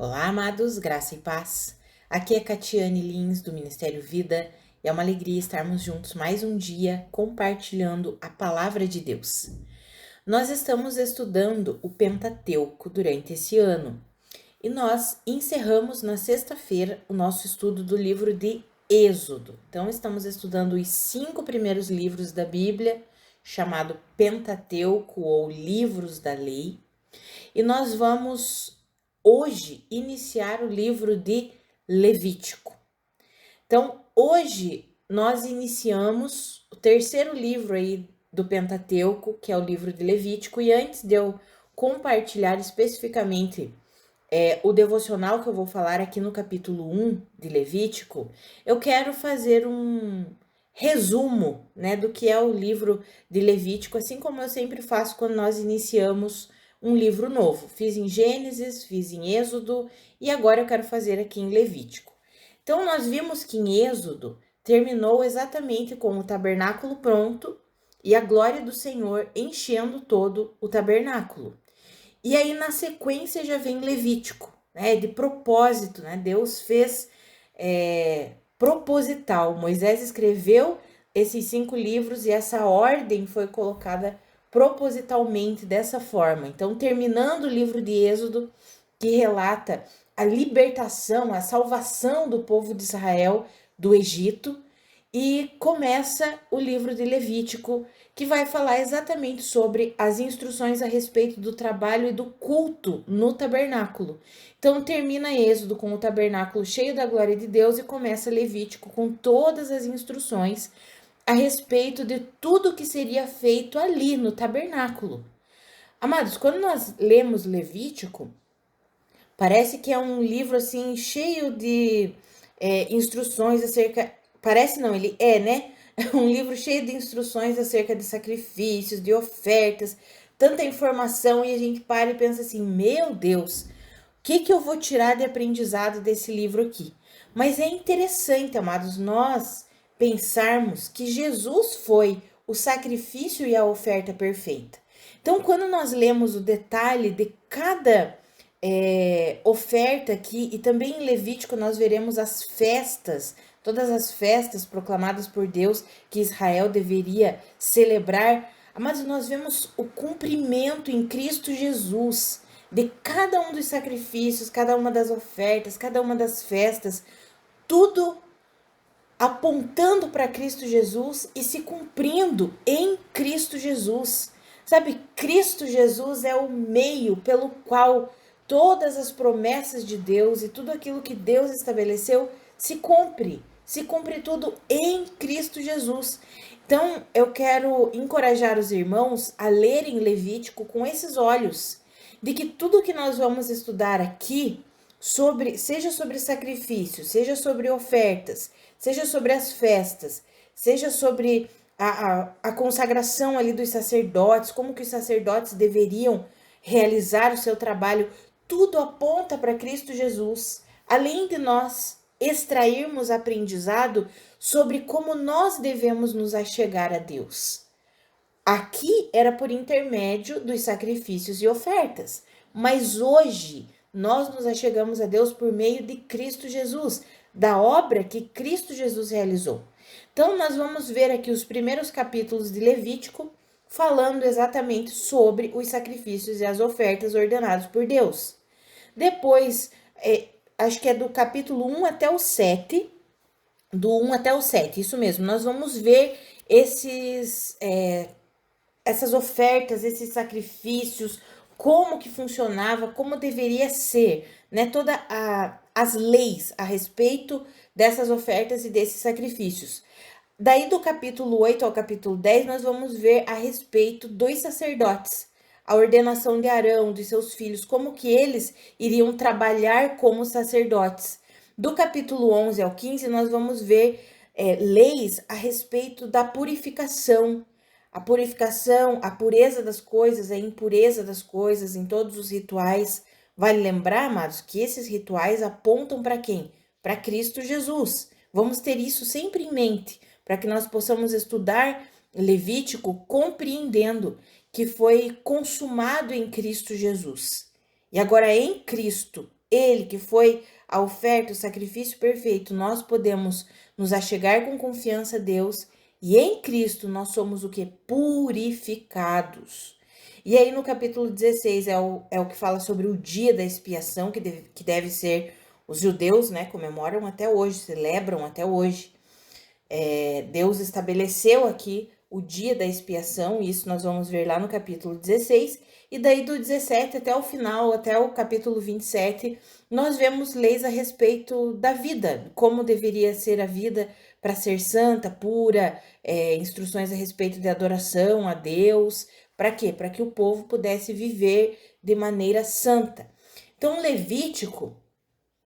Olá, amados, graça e paz. Aqui é Catiane Lins, do Ministério Vida, e é uma alegria estarmos juntos mais um dia compartilhando a palavra de Deus. Nós estamos estudando o Pentateuco durante esse ano e nós encerramos na sexta-feira o nosso estudo do livro de Êxodo. Então, estamos estudando os 5 primeiros livros da Bíblia, chamado Pentateuco ou Livros da Lei, e nós vamos hoje iniciar o livro de Levítico. Então, hoje nós iniciamos o terceiro livro aí do Pentateuco, que é o livro de Levítico, e antes de eu compartilhar especificamente o devocional que eu vou falar aqui no capítulo 1 de Levítico, eu quero fazer um resumo, né, do que é o livro de Levítico, assim como eu sempre faço quando nós iniciamos um livro novo. Fiz em Gênesis, fiz em Êxodo e agora eu quero fazer aqui em Levítico. Então, nós vimos que em Êxodo terminou exatamente com o tabernáculo pronto e a glória do Senhor enchendo todo o tabernáculo. E aí, na sequência, já vem Levítico, né? De propósito, né? Deus fez proposital. Moisés escreveu esses 5 livros e essa ordem foi colocada propositalmente dessa forma. Então, terminando o livro de Êxodo, que relata a libertação, a salvação do povo de Israel do Egito, e começa o livro de Levítico, que vai falar exatamente sobre as instruções a respeito do trabalho e do culto no tabernáculo. Então termina Êxodo com o tabernáculo cheio da glória de Deus e começa Levítico com todas as instruções a respeito de tudo que seria feito ali no tabernáculo. Amados, quando nós lemos Levítico, parece que é um livro assim cheio de instruções acerca. Parece não, ele é, né? É um livro cheio de instruções acerca de sacrifícios, de ofertas, tanta informação, e a gente para e pensa assim: meu Deus, o que eu vou tirar de aprendizado desse livro aqui? Mas é interessante, amados, nós pensarmos que Jesus foi o sacrifício e a oferta perfeita. Então, quando nós lemos o detalhe de cada oferta aqui, e também em Levítico nós veremos as festas, todas as festas proclamadas por Deus que Israel deveria celebrar, mas nós vemos o cumprimento em Cristo Jesus de cada um dos sacrifícios, cada uma das ofertas, cada uma das festas, tudo apontando para Cristo Jesus e se cumprindo em Cristo Jesus. Sabe, Cristo Jesus é o meio pelo qual todas as promessas de Deus e tudo aquilo que Deus estabeleceu se cumpre. Se cumpre tudo em Cristo Jesus. Então, eu quero encorajar os irmãos a lerem Levítico com esses olhos, de que tudo que nós vamos estudar aqui, seja sobre sacrifício, seja sobre ofertas, seja sobre as festas, seja sobre a consagração ali dos sacerdotes, como que os sacerdotes deveriam realizar o seu trabalho, tudo aponta para Cristo Jesus, além de nós extrairmos aprendizado sobre como nós devemos nos achegar a Deus. Aqui era por intermédio dos sacrifícios e ofertas, mas hoje nós nos achegamos a Deus por meio de Cristo Jesus, da obra que Cristo Jesus realizou. Então, nós vamos ver aqui os primeiros capítulos de Levítico, falando exatamente sobre os sacrifícios e as ofertas ordenados por Deus. Depois, acho que é do capítulo 1 até o 7, do 1 até o 7, isso mesmo, nós vamos ver essas ofertas, esses sacrifícios, como que funcionava, como deveria ser, né? Todas as leis a respeito dessas ofertas e desses sacrifícios. Daí do capítulo 8 ao capítulo 10, nós vamos ver a respeito dos sacerdotes, a ordenação de Arão, de seus filhos, como que eles iriam trabalhar como sacerdotes. Do capítulo 11 ao 15, nós vamos ver leis a respeito da purificação, a pureza das coisas, a impureza das coisas em todos os rituais. Vale lembrar, amados, que esses rituais apontam para quem? Para Cristo Jesus. Vamos ter isso sempre em mente, para que nós possamos estudar Levítico compreendendo que foi consumado em Cristo Jesus. E agora em Cristo Ele que foi a oferta, o sacrifício perfeito, nós podemos nos achegar com confiança a Deus e em Cristo nós somos o que? Purificados. E aí no capítulo 16 é o que fala sobre o dia da expiação, que deve ser os judeus, né, comemoram até hoje, celebram até hoje. Deus estabeleceu aqui o dia da expiação, e isso nós vamos ver lá no capítulo 16, e daí do 17 até o final, até o capítulo 27, nós vemos leis a respeito da vida, como deveria ser a vida para ser santa, pura, instruções a respeito de adoração a Deus, para quê? Para que o povo pudesse viver de maneira santa. Então, Levítico,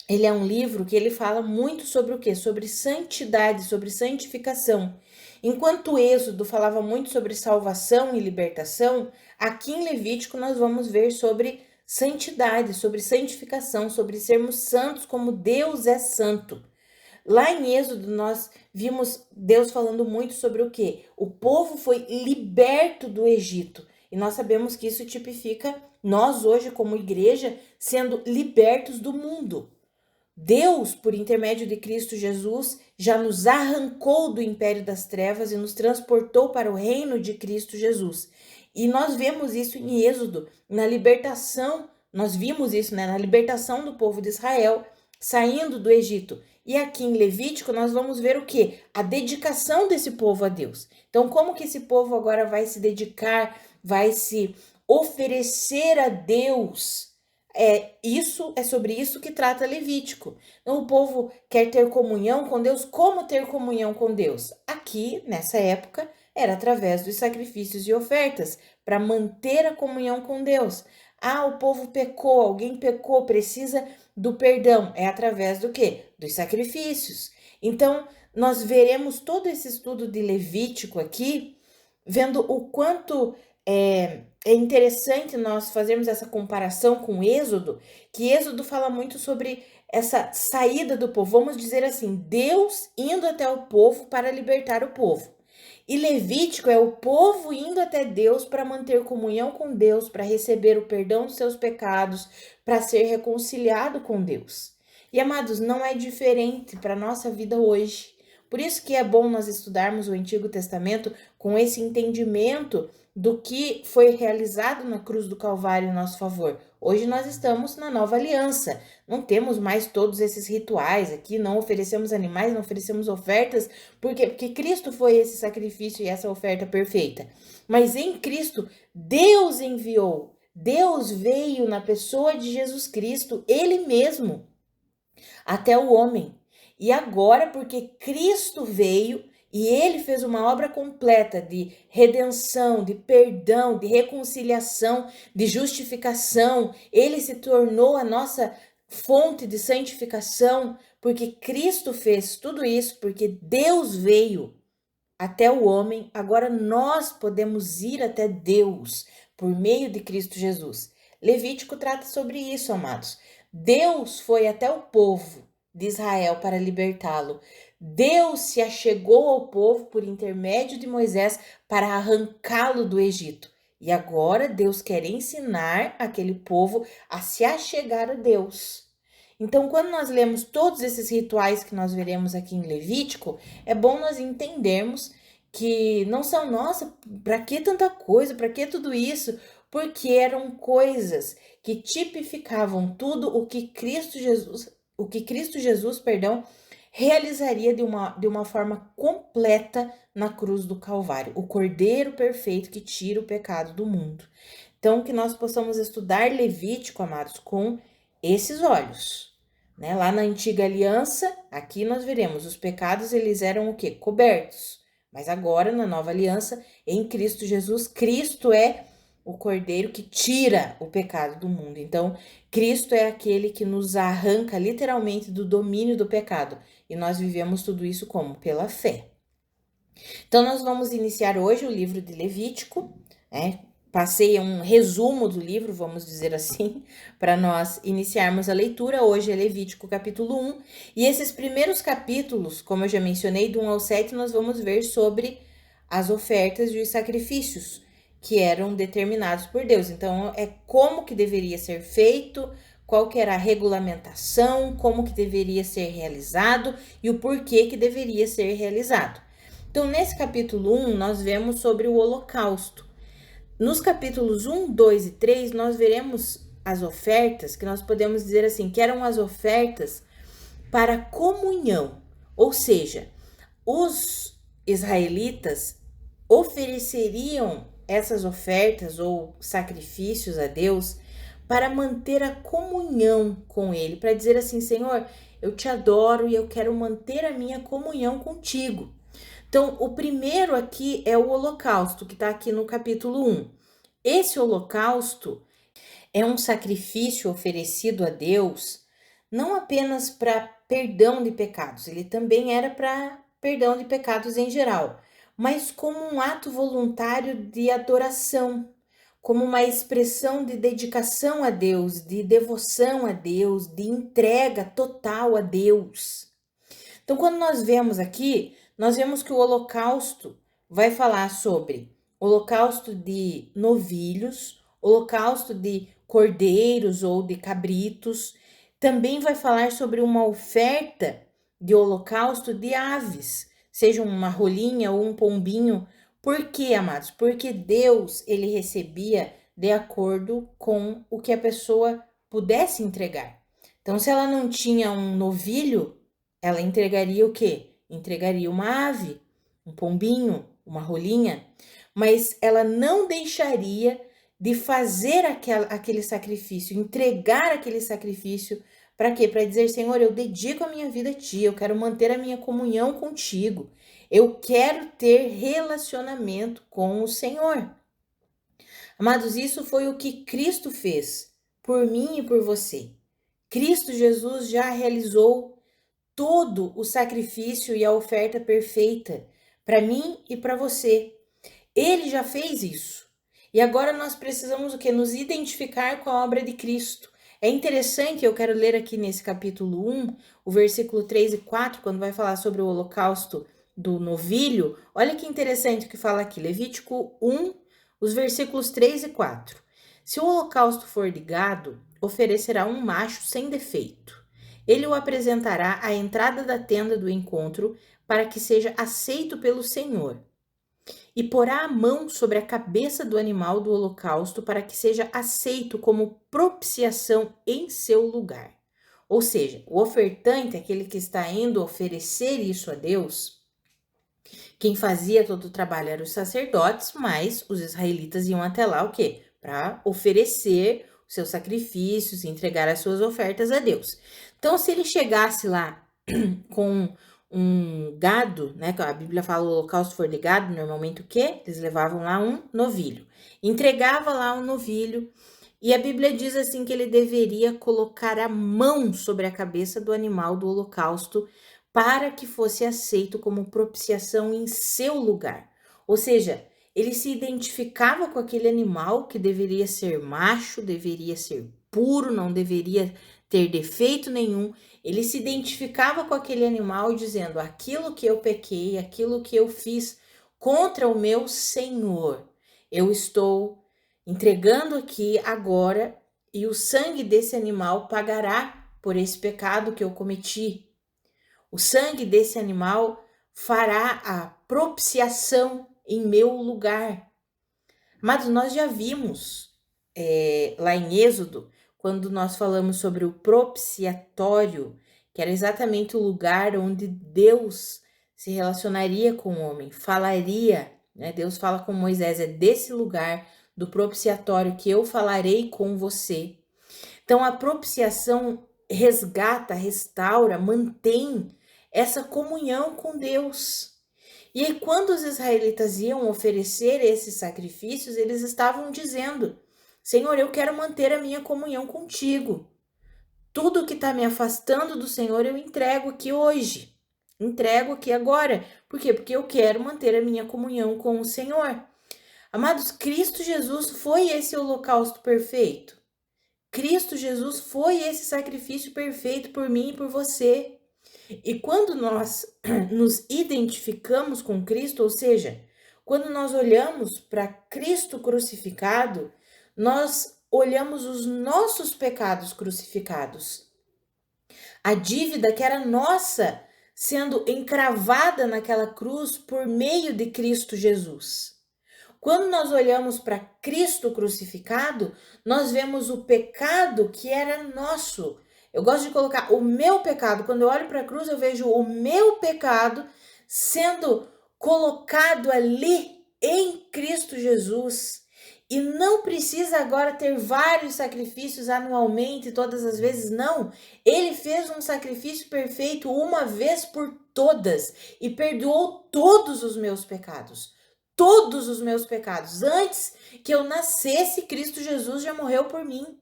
ele é um livro que ele fala muito sobre o quê? Sobre santidade, sobre santificação. Enquanto o Êxodo falava muito sobre salvação e libertação, aqui em Levítico nós vamos ver sobre santidade, sobre santificação, sobre sermos santos como Deus é santo. Lá em Êxodo nós vimos Deus falando muito sobre o quê? O povo foi liberto do Egito. E nós sabemos que isso tipifica nós hoje como igreja sendo libertos do mundo. Deus, por intermédio de Cristo Jesus, já nos arrancou do império das trevas e nos transportou para o reino de Cristo Jesus. E nós vemos isso em Êxodo, na libertação, nós vimos isso, né, na libertação do povo de Israel, saindo do Egito. E aqui em Levítico nós vamos ver o quê? A dedicação desse povo a Deus. Então, como que esse povo agora vai se dedicar, vai se oferecer a Deus? É sobre isso que trata Levítico. Então, o povo quer ter comunhão com Deus. Como ter comunhão com Deus? Aqui, nessa época, era através dos sacrifícios e ofertas, para manter a comunhão com Deus. Ah, o povo pecou, alguém pecou, precisa do perdão. É através do quê? Dos sacrifícios. Então, nós veremos todo esse estudo de Levítico aqui, vendo o quanto é interessante nós fazermos essa comparação com Êxodo, que Êxodo fala muito sobre essa saída do povo, vamos dizer assim, Deus indo até o povo para libertar o povo. E Levítico é o povo indo até Deus para manter comunhão com Deus, para receber o perdão dos seus pecados, para ser reconciliado com Deus. E amados, não é diferente para a nossa vida hoje. Por isso que é bom nós estudarmos o Antigo Testamento com esse entendimento do que foi realizado na cruz do Calvário em nosso favor. Hoje nós estamos na nova aliança, não temos mais todos esses rituais aqui, não oferecemos animais, não oferecemos ofertas, porque Cristo foi esse sacrifício e essa oferta perfeita. Mas em Cristo, Deus enviou, Deus veio na pessoa de Jesus Cristo, Ele mesmo, até o homem. E agora, porque Cristo veio e Ele fez uma obra completa de redenção, de perdão, de reconciliação, de justificação, Ele se tornou a nossa fonte de santificação, porque Cristo fez tudo isso, porque Deus veio até o homem, agora nós podemos ir até Deus por meio de Cristo Jesus. Levítico trata sobre isso, amados. Deus foi até o povo de Israel para libertá-lo. Deus se achegou ao povo por intermédio de Moisés para arrancá-lo do Egito. E agora Deus quer ensinar aquele povo a se achegar a Deus. Então, quando nós lemos todos esses rituais que nós veremos aqui em Levítico, é bom nós entendermos que não são, nossa, para que tanta coisa, para que tudo isso? Porque eram coisas que tipificavam tudo o que Cristo Jesus, realizaria de uma forma completa na cruz do Calvário, o Cordeiro perfeito que tira o pecado do mundo. Então, que nós possamos estudar Levítico, amados, com esses olhos, né? Lá na antiga aliança, aqui nós veremos, os pecados eles eram o quê? Cobertos. Mas agora, na nova aliança, em Cristo Jesus, Cristo é o Cordeiro que tira o pecado do mundo. Então, Cristo é aquele que nos arranca literalmente do domínio do pecado. E nós vivemos tudo isso como? Pela fé. Então, nós vamos iniciar hoje o livro de Levítico, né? Passei um resumo do livro, vamos dizer assim, para nós iniciarmos a leitura. Hoje é Levítico capítulo 1. E esses primeiros capítulos, como eu já mencionei, do 1 ao 7, nós vamos ver sobre as ofertas e os sacrifícios que eram determinados por Deus. Então, é como que deveria ser feito, qual que era a regulamentação, como que deveria ser realizado e o porquê que deveria ser realizado. Então, nesse capítulo 1, nós vemos sobre o holocausto. Nos capítulos 1, 2 e 3, nós veremos as ofertas, que nós podemos dizer assim, que eram as ofertas para comunhão, ou seja, os israelitas ofereceriam essas ofertas ou sacrifícios a Deus para manter a comunhão com Ele, para dizer assim, Senhor, eu te adoro e eu quero manter a minha comunhão contigo. Então, o primeiro aqui é o holocausto, que está aqui no capítulo 1. Esse holocausto é um sacrifício oferecido a Deus, não apenas para perdão de pecados, ele também era para perdão de pecados em geral, mas como um ato voluntário de adoração, como uma expressão de dedicação a Deus, de devoção a Deus, de entrega total a Deus. Então, quando nós vemos aqui, nós vemos que o holocausto vai falar sobre holocausto de novilhos, holocausto de cordeiros ou de cabritos. Também vai falar sobre uma oferta de holocausto de aves, seja uma rolinha ou um pombinho. Por quê, amados? Porque Deus, ele recebia de acordo com o que a pessoa pudesse entregar. Então, se ela não tinha um novilho, ela entregaria o quê? Entregaria uma ave, um pombinho, uma rolinha, mas ela não deixaria de fazer aquele sacrifício, entregar aquele sacrifício, para quê? Para dizer, Senhor, eu dedico a minha vida a Ti, eu quero manter a minha comunhão contigo, eu quero ter relacionamento com o Senhor. Amados, isso foi o que Cristo fez por mim e por você. Cristo Jesus já realizou todo o sacrifício e a oferta perfeita para mim e para você. Ele já fez isso. E agora nós precisamos o quê? Nos identificar com a obra de Cristo. É interessante, eu quero ler aqui nesse capítulo 1, o versículo 3 e 4, quando vai falar sobre o holocausto do novilho. Olha que interessante o que fala aqui, Levítico 1, os versículos 3 e 4. Se o holocausto for de gado, oferecerá um macho sem defeito. Ele o apresentará à entrada da tenda do encontro para que seja aceito pelo Senhor. E porá a mão sobre a cabeça do animal do holocausto para que seja aceito como propiciação em seu lugar. Ou seja, o ofertante, aquele que está indo oferecer isso a Deus, quem fazia todo o trabalho eram os sacerdotes, mas os israelitas iam até lá o quê? Para oferecer os seus sacrifícios, entregar as suas ofertas a Deus. Então, se ele chegasse lá com um gado, né? A Bíblia fala o holocausto for de gado, normalmente o quê? Eles levavam lá um novilho. Entregava lá um novilho e a Bíblia diz assim que ele deveria colocar a mão sobre a cabeça do animal do holocausto para que fosse aceito como propiciação em seu lugar. Ou seja, ele se identificava com aquele animal que deveria ser macho, deveria ser puro, não deveria ter defeito nenhum. Ele se identificava com aquele animal dizendo, aquilo que eu pequei, aquilo que eu fiz contra o meu Senhor, eu estou entregando aqui agora e o sangue desse animal pagará por esse pecado que eu cometi. O sangue desse animal fará a propiciação em meu lugar. Mas nós já vimos lá em Êxodo, quando nós falamos sobre o propiciatório, que era exatamente o lugar onde Deus se relacionaria com o homem, falaria, né? Deus fala com Moisés, é desse lugar do propiciatório que eu falarei com você. Então a propiciação resgata, restaura, mantém essa comunhão com Deus. E aí, quando os israelitas iam oferecer esses sacrifícios, eles estavam dizendo, Senhor, eu quero manter a minha comunhão contigo. Tudo que está me afastando do Senhor, eu entrego aqui hoje. Entrego aqui agora. Por quê? Porque eu quero manter a minha comunhão com o Senhor. Amados, Cristo Jesus foi esse holocausto perfeito. Cristo Jesus foi esse sacrifício perfeito por mim e por você. E quando nós nos identificamos com Cristo, ou seja, quando nós olhamos para Cristo crucificado, nós olhamos os nossos pecados crucificados. A dívida que era nossa sendo encravada naquela cruz por meio de Cristo Jesus. Quando nós olhamos para Cristo crucificado, nós vemos o pecado que era nosso. Eu gosto de colocar o meu pecado. Quando eu olho para a cruz, eu vejo o meu pecado sendo colocado ali em Cristo Jesus. E não precisa agora ter vários sacrifícios anualmente, todas as vezes, não. Ele fez um sacrifício perfeito uma vez por todas e perdoou todos os meus pecados. Todos os meus pecados. Antes que eu nascesse, Cristo Jesus já morreu por mim.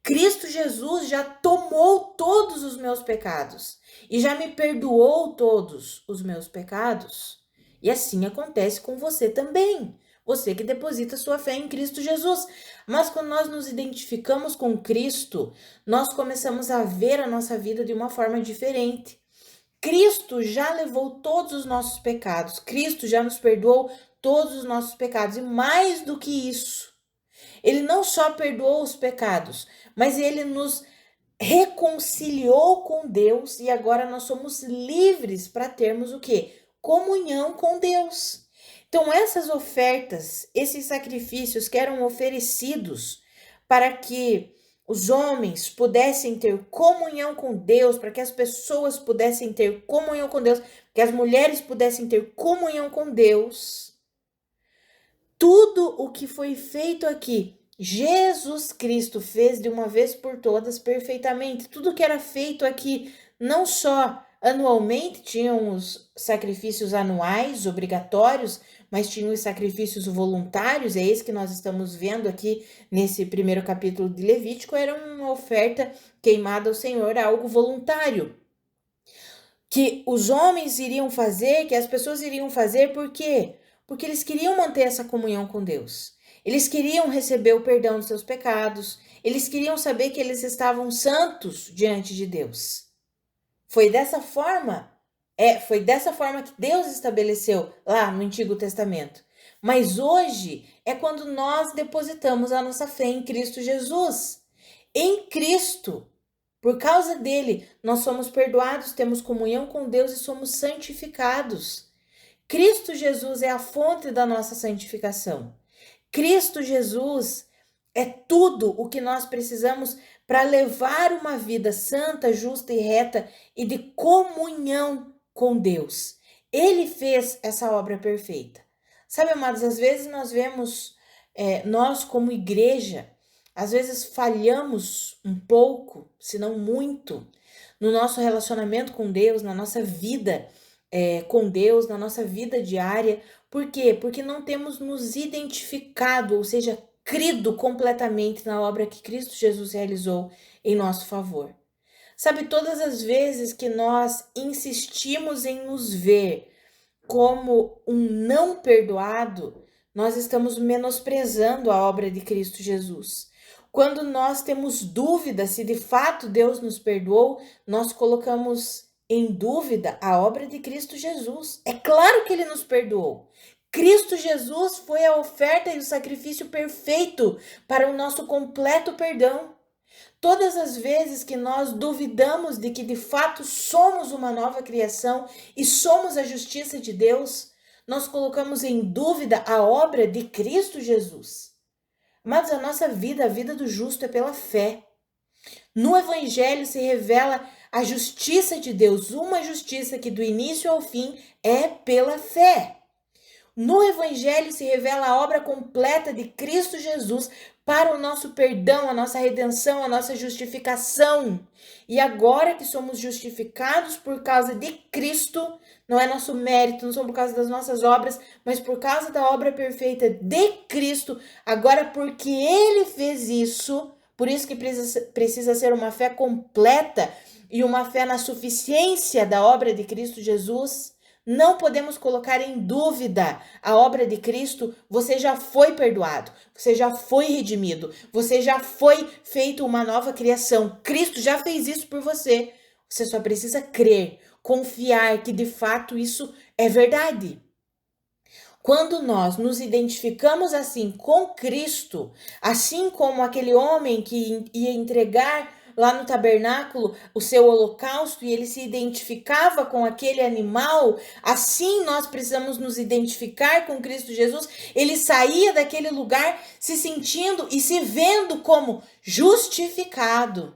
Cristo Jesus já tomou todos os meus pecados e já me perdoou todos os meus pecados. E assim acontece com você também. Você que deposita sua fé em Cristo Jesus. Mas quando nós nos identificamos com Cristo, nós começamos a ver a nossa vida de uma forma diferente. Cristo já levou todos os nossos pecados. Cristo já nos perdoou todos os nossos pecados. E mais do que isso, ele não só perdoou os pecados, mas ele nos reconciliou com Deus e agora nós somos livres para termos o quê? Comunhão com Deus. Então, essas ofertas, esses sacrifícios que eram oferecidos para que os homens pudessem ter comunhão com Deus, para que as pessoas pudessem ter comunhão com Deus, que as mulheres pudessem ter comunhão com Deus, tudo o que foi feito aqui, Jesus Cristo fez de uma vez por todas perfeitamente. Tudo que era feito aqui, não só anualmente, tinham os sacrifícios anuais obrigatórios, mas tinham os sacrifícios voluntários, é esse que nós estamos vendo aqui nesse primeiro capítulo de Levítico, era uma oferta queimada ao Senhor, algo voluntário, que os homens iriam fazer, que as pessoas iriam fazer, por quê? Porque eles queriam manter essa comunhão com Deus. Eles queriam receber o perdão dos seus pecados. Eles queriam saber que eles estavam santos diante de Deus. Foi dessa forma que Deus estabeleceu lá no Antigo Testamento. Mas hoje é quando nós depositamos a nossa fé em Cristo Jesus. Em Cristo, por causa dele, nós somos perdoados, temos comunhão com Deus e somos santificados. Cristo Jesus é a fonte da nossa santificação. Cristo Jesus é tudo o que nós precisamos para levar uma vida santa, justa e reta e de comunhão com Deus. Ele fez essa obra perfeita. Sabe, amados, às vezes nós vemos, nós como igreja, às vezes falhamos um pouco, se não muito, no nosso relacionamento com Deus, na nossa vida com Deus, na nossa vida diária. Por quê? Porque não temos nos identificado, ou seja, crido completamente na obra que Cristo Jesus realizou em nosso favor. Sabe, todas as vezes que nós insistimos em nos ver como um não perdoado, nós estamos menosprezando a obra de Cristo Jesus. Quando nós temos dúvida se de fato Deus nos perdoou, nós colocamos em dúvida a obra de Cristo Jesus. É claro que ele nos perdoou. Cristo Jesus foi a oferta e o sacrifício perfeito para o nosso completo perdão. Todas as vezes que nós duvidamos de que de fato somos uma nova criação e somos a justiça de Deus, nós colocamos em dúvida a obra de Cristo Jesus. Mas a nossa vida, a vida do justo, é pela fé. No Evangelho se revela a justiça de Deus, uma justiça que do início ao fim é pela fé. No Evangelho se revela a obra completa de Cristo Jesus para o nosso perdão, a nossa redenção, a nossa justificação. E agora que somos justificados por causa de Cristo, não é nosso mérito, não são por causa das nossas obras, mas por causa da obra perfeita de Cristo, agora porque Ele fez isso, por isso que precisa ser uma fé completa e uma fé na suficiência da obra de Cristo Jesus. Não podemos colocar em dúvida a obra de Cristo. Você já foi perdoado, você já foi redimido, você já foi feito uma nova criação. Cristo já fez isso por você. Você só precisa crer, confiar que de fato isso é verdade. Quando nós nos identificamos assim com Cristo, assim como aquele homem que ia entregar lá no tabernáculo o seu holocausto e ele se identificava com aquele animal, assim nós precisamos nos identificar com Cristo Jesus. Ele saía daquele lugar se sentindo e se vendo como justificado,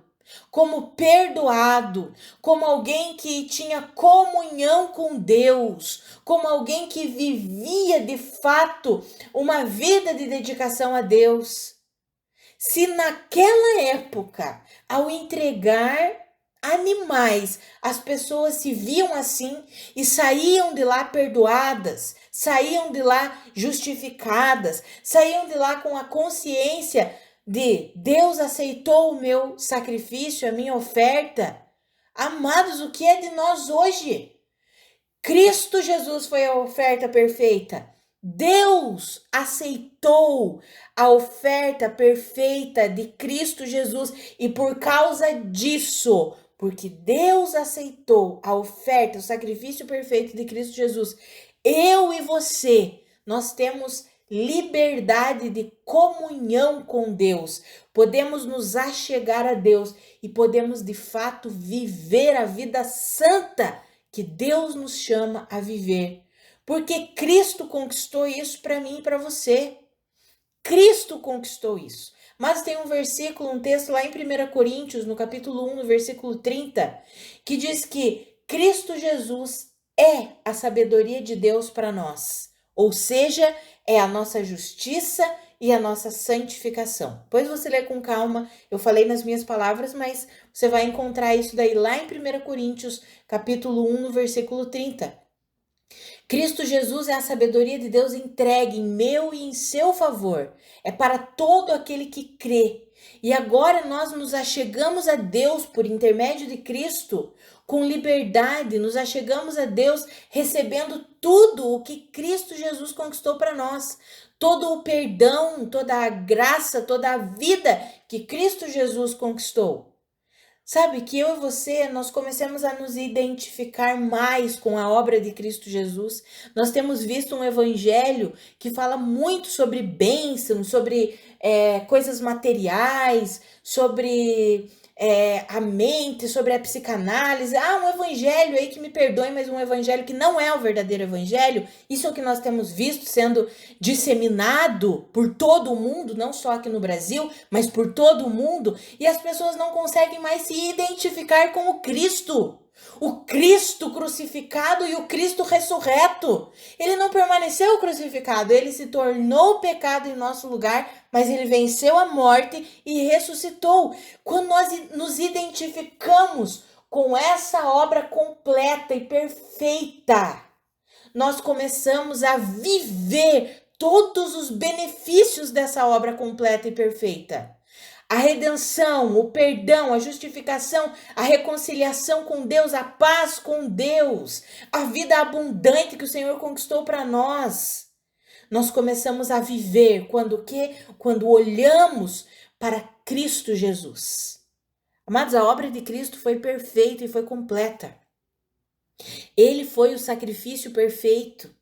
como perdoado, como alguém que tinha comunhão com Deus, como alguém que vivia de fato uma vida de dedicação a Deus. Se naquela época, ao entregar animais, as pessoas se viam assim e saíam de lá perdoadas, saíam de lá justificadas, saíam de lá com a consciência de Deus aceitou o meu sacrifício, a minha oferta. Amados, o que é de nós hoje? Cristo Jesus foi a oferta perfeita. Deus aceitou a oferta perfeita de Cristo Jesus e por causa disso, porque Deus aceitou a oferta, o sacrifício perfeito de Cristo Jesus, eu e você, nós temos liberdade de comunhão com Deus. Podemos nos achegar a Deus e podemos de fato viver a vida santa que Deus nos chama a viver. Porque Cristo conquistou isso para mim e para você. Cristo conquistou isso. Mas tem um versículo, um texto lá em 1 Coríntios, no capítulo 1, no versículo 30, que diz que Cristo Jesus é a sabedoria de Deus para nós. Ou seja, é a nossa justiça e a nossa santificação. Depois você lê com calma, eu falei nas minhas palavras, mas você vai encontrar isso daí lá em 1 Coríntios, capítulo 1, no versículo 30. Cristo Jesus é a sabedoria de Deus entregue em meu e em seu favor. É para todo aquele que crê. E agora nós nos achegamos a Deus por intermédio de Cristo com liberdade. Nos achegamos a Deus recebendo tudo o que Cristo Jesus conquistou para nós. Todo o perdão, toda a graça, toda a vida que Cristo Jesus conquistou. Sabe, que eu e você, nós começamos a nos identificar mais com a obra de Cristo Jesus. Nós temos visto um evangelho que fala muito sobre bênçãos, sobre coisas materiais, sobre a mente, sobre a psicanálise. Um evangelho aí que me perdoe, mas um evangelho que não é o verdadeiro evangelho. Isso é o que nós temos visto sendo disseminado por todo o mundo, não só aqui no Brasil, mas por todo o mundo. E as pessoas não conseguem mais se identificar com o Cristo crucificado e o Cristo ressurreto. Ele não permaneceu crucificado, ele se tornou pecado em nosso lugar, mas ele venceu a morte e ressuscitou. Quando nós nos identificamos com essa obra completa e perfeita, nós começamos a viver todos os benefícios dessa obra completa e perfeita. A redenção, o perdão, a justificação, a reconciliação com Deus, a paz com Deus, a vida abundante que o Senhor conquistou para nós. Nós começamos a viver quando olhamos para Cristo Jesus. Amados, a obra de Cristo foi perfeita e foi completa. Ele foi o sacrifício perfeito.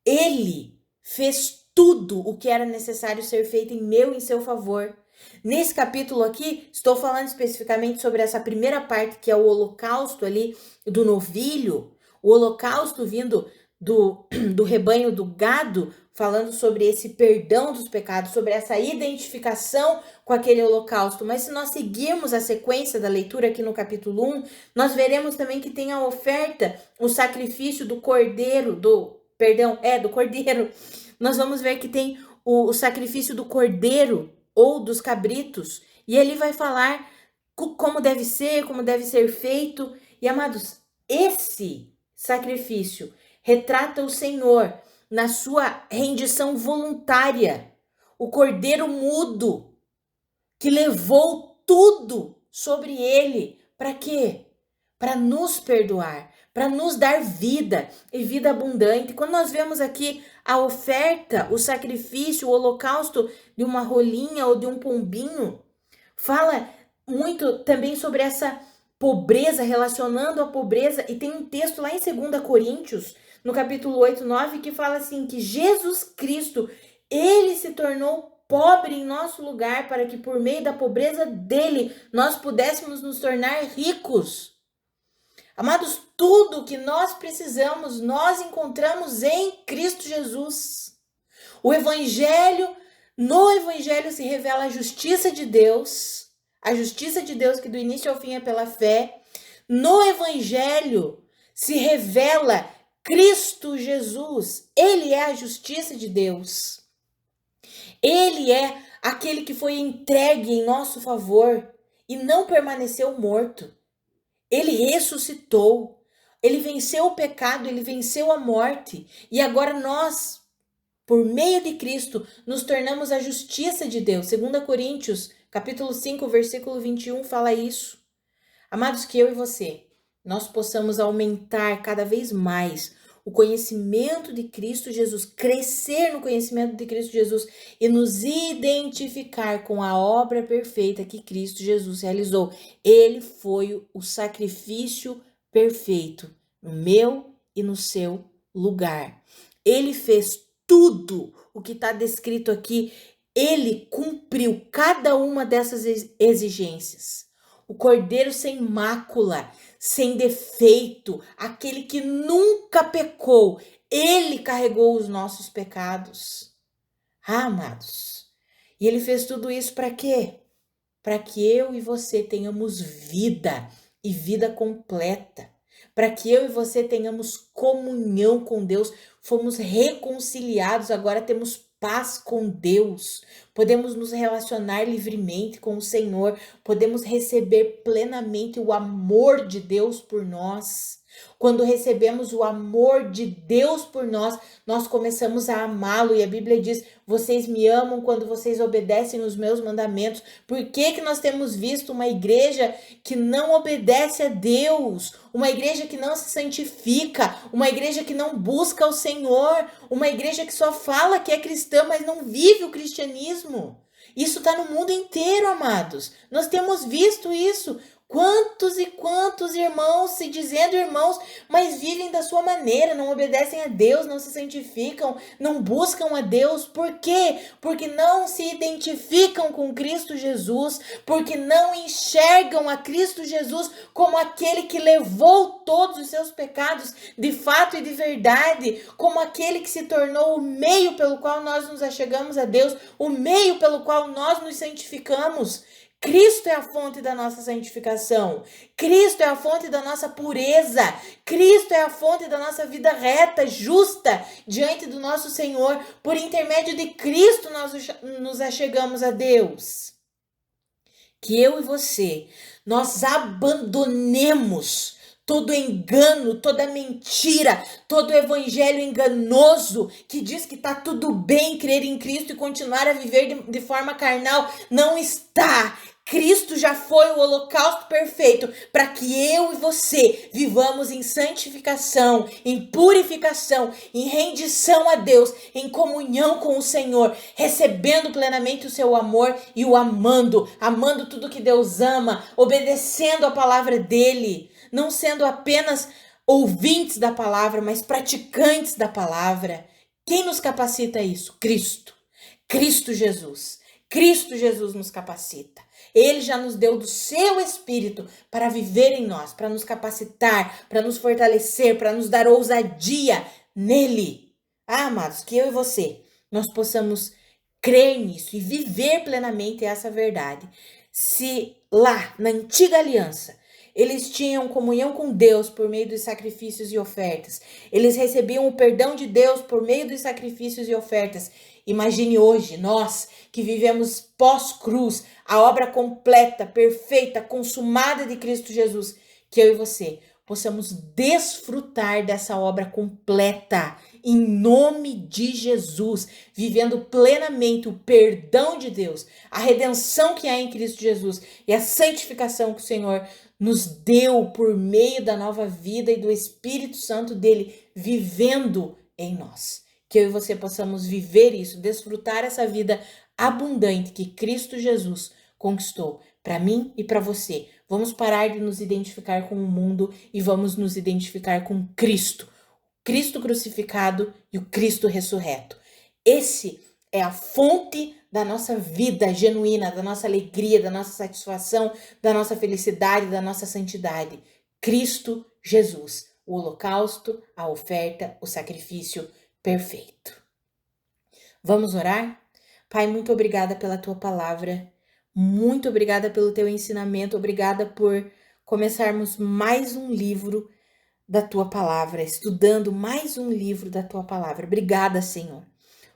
Ele fez tudo o que era necessário ser feito em meu e em seu favor. Nesse capítulo aqui, estou falando especificamente sobre essa primeira parte, que é o holocausto ali do novilho, o holocausto vindo do rebanho do gado, falando sobre esse perdão dos pecados, sobre essa identificação com aquele holocausto. Mas se nós seguirmos a sequência da leitura aqui no capítulo 1, nós veremos também que tem a oferta, o sacrifício do cordeiro, do cordeiro. Nós vamos ver que tem o sacrifício do cordeiro, ou dos cabritos, e ele vai falar como deve ser feito. E amados, esse sacrifício retrata o Senhor na sua rendição voluntária, o cordeiro mudo, que levou tudo sobre ele. Para quê? Para nos perdoar, para nos dar vida e vida abundante. Quando nós vemos aqui a oferta, o sacrifício, o holocausto de uma rolinha ou de um pombinho, fala muito também sobre essa pobreza, relacionando a pobreza. E tem um texto lá em 2 Coríntios, no capítulo 8, 9, que fala assim, que Jesus Cristo, ele se tornou pobre em nosso lugar para que por meio da pobreza dele nós pudéssemos nos tornar ricos. Amados, tudo que nós precisamos, nós encontramos em Cristo Jesus. No Evangelho se revela a justiça de Deus que do início ao fim é pela fé. No Evangelho se revela Cristo Jesus. Ele é a justiça de Deus. Ele é aquele que foi entregue em nosso favor e não permaneceu morto. Ele ressuscitou. Ele venceu o pecado, ele venceu a morte. E agora nós, por meio de Cristo, nos tornamos a justiça de Deus. 2 Coríntios, capítulo 5, versículo 21, fala isso. Amados, que eu e você, nós possamos aumentar cada vez mais o conhecimento de Cristo Jesus, crescer no conhecimento de Cristo Jesus e nos identificar com a obra perfeita que Cristo Jesus realizou. Ele foi o sacrifício perfeito no meu e no seu lugar. Ele fez tudo o que está descrito aqui. Ele cumpriu cada uma dessas exigências. O Cordeiro sem mácula, sem defeito, aquele que nunca pecou, ele carregou os nossos pecados. Amados, e ele fez tudo isso para quê? Para que eu e você tenhamos vida e vida completa. Para que eu e você tenhamos comunhão com Deus, fomos reconciliados, agora temos paz com Deus, podemos nos relacionar livremente com o Senhor, podemos receber plenamente o amor de Deus por nós. Quando recebemos o amor de Deus por nós, nós começamos a amá-lo, e a Bíblia diz, vocês me amam quando vocês obedecem os meus mandamentos. Por que nós temos visto uma igreja que não obedece a Deus, uma igreja que não se santifica, uma igreja que não busca o Senhor, uma igreja que só fala que é cristã, mas não vive o cristianismo? Isso está no mundo inteiro, amados. Nós temos visto isso. Quantos e quantos irmãos se dizendo irmãos, mas vivem da sua maneira, não obedecem a Deus, não se santificam, não buscam a Deus. Por quê? Porque não se identificam com Cristo Jesus, porque não enxergam a Cristo Jesus como aquele que levou todos os seus pecados de fato e de verdade, como aquele que se tornou o meio pelo qual nós nos achegamos a Deus, o meio pelo qual nós nos santificamos. Cristo é a fonte da nossa santificação. Cristo é a fonte da nossa pureza. Cristo é a fonte da nossa vida reta, justa, diante do nosso Senhor. Por intermédio de Cristo nós nos achegamos a Deus. Que eu e você, nós abandonemos todo engano, toda mentira, todo evangelho enganoso que diz que está tudo bem crer em Cristo e continuar a viver de forma carnal. Não está. Cristo já foi o holocausto perfeito para que eu e você vivamos em santificação, em purificação, em rendição a Deus, em comunhão com o Senhor, recebendo plenamente o seu amor e o amando tudo que Deus ama, obedecendo a palavra dele, não sendo apenas ouvintes da palavra, mas praticantes da palavra. Quem nos capacita a isso? Cristo. Cristo Jesus. Cristo Jesus nos capacita. Ele já nos deu do seu Espírito para viver em nós, para nos capacitar, para nos fortalecer, para nos dar ousadia nele. Amados, que eu e você, nós possamos crer nisso e viver plenamente essa verdade. Se lá, na antiga aliança, eles tinham comunhão com Deus por meio dos sacrifícios e ofertas, eles recebiam o perdão de Deus por meio dos sacrifícios e ofertas. Imagine hoje, nós que vivemos pós-cruz, a obra completa, perfeita, consumada de Cristo Jesus, que eu e você possamos desfrutar dessa obra completa, em nome de Jesus, vivendo plenamente o perdão de Deus, a redenção que há em Cristo Jesus e a santificação que o Senhor nos deu por meio da nova vida e do Espírito Santo dele vivendo em nós. Que eu e você possamos viver isso, desfrutar essa vida abundante que Cristo Jesus conquistou para mim e para você. Vamos parar de nos identificar com o mundo e vamos nos identificar com Cristo, Cristo crucificado e o Cristo ressurreto. Esse é a fonte da nossa vida genuína, da nossa alegria, da nossa satisfação, da nossa felicidade, da nossa santidade. Cristo Jesus, o holocausto, a oferta, o sacrifício perfeito. Vamos orar? Pai, muito obrigada pela tua palavra, muito obrigada pelo teu ensinamento, obrigada por começarmos mais um livro da tua palavra, estudando mais um livro da tua palavra. Obrigada, Senhor.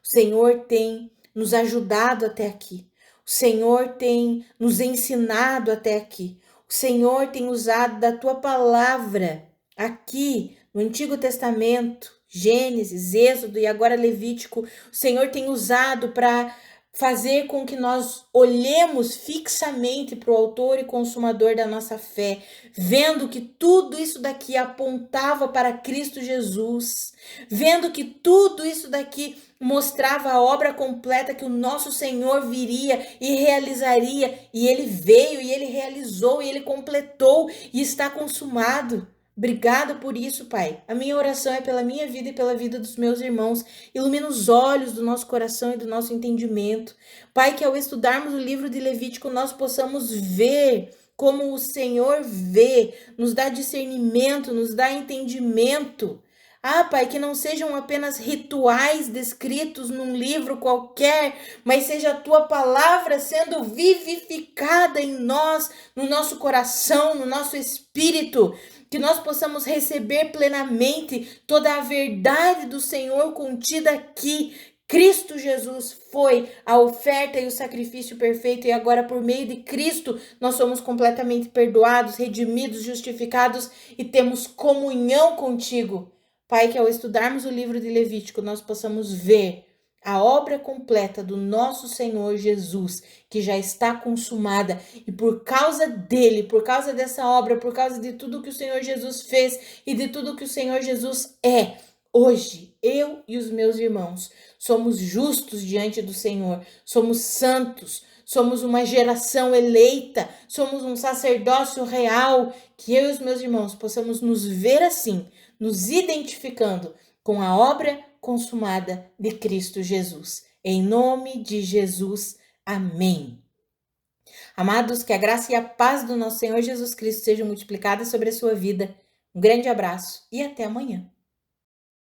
O Senhor tem nos ajudado até aqui. O Senhor tem nos ensinado até aqui. O Senhor tem usado da tua palavra aqui no Antigo Testamento, Gênesis, Êxodo e agora Levítico. O Senhor tem usado para fazer com que nós olhemos fixamente para o autor e consumador da nossa fé, vendo que tudo isso daqui apontava para Cristo Jesus, vendo que tudo isso daqui mostrava a obra completa que o nosso Senhor viria e realizaria, e ele veio e ele realizou e ele completou e está consumado. Obrigada por isso, Pai. A minha oração é pela minha vida e pela vida dos meus irmãos. Ilumina os olhos do nosso coração e do nosso entendimento. Pai, que ao estudarmos o livro de Levítico, nós possamos ver como o Senhor vê, nos dá discernimento, nos dá entendimento. Ah, Pai, que não sejam apenas rituais descritos num livro qualquer, mas seja a tua palavra sendo vivificada em nós, no nosso coração, no nosso espírito, que nós possamos receber plenamente toda a verdade do Senhor contida aqui. Cristo Jesus foi a oferta e o sacrifício perfeito, e agora por meio de Cristo nós somos completamente perdoados, redimidos, justificados e temos comunhão contigo. Pai, que ao estudarmos o livro de Levítico nós possamos ver a obra completa do nosso Senhor Jesus, que já está consumada, e por causa dele, por causa dessa obra, por causa de tudo que o Senhor Jesus fez e de tudo que o Senhor Jesus é, hoje eu e os meus irmãos somos justos diante do Senhor, somos santos, somos uma geração eleita, somos um sacerdócio real, que eu e os meus irmãos possamos nos ver assim, nos identificando com a obra consumada de Cristo Jesus. Em nome de Jesus, amém. Amados, que a graça e a paz do nosso Senhor Jesus Cristo sejam multiplicadas sobre a sua vida. Um grande abraço e até amanhã.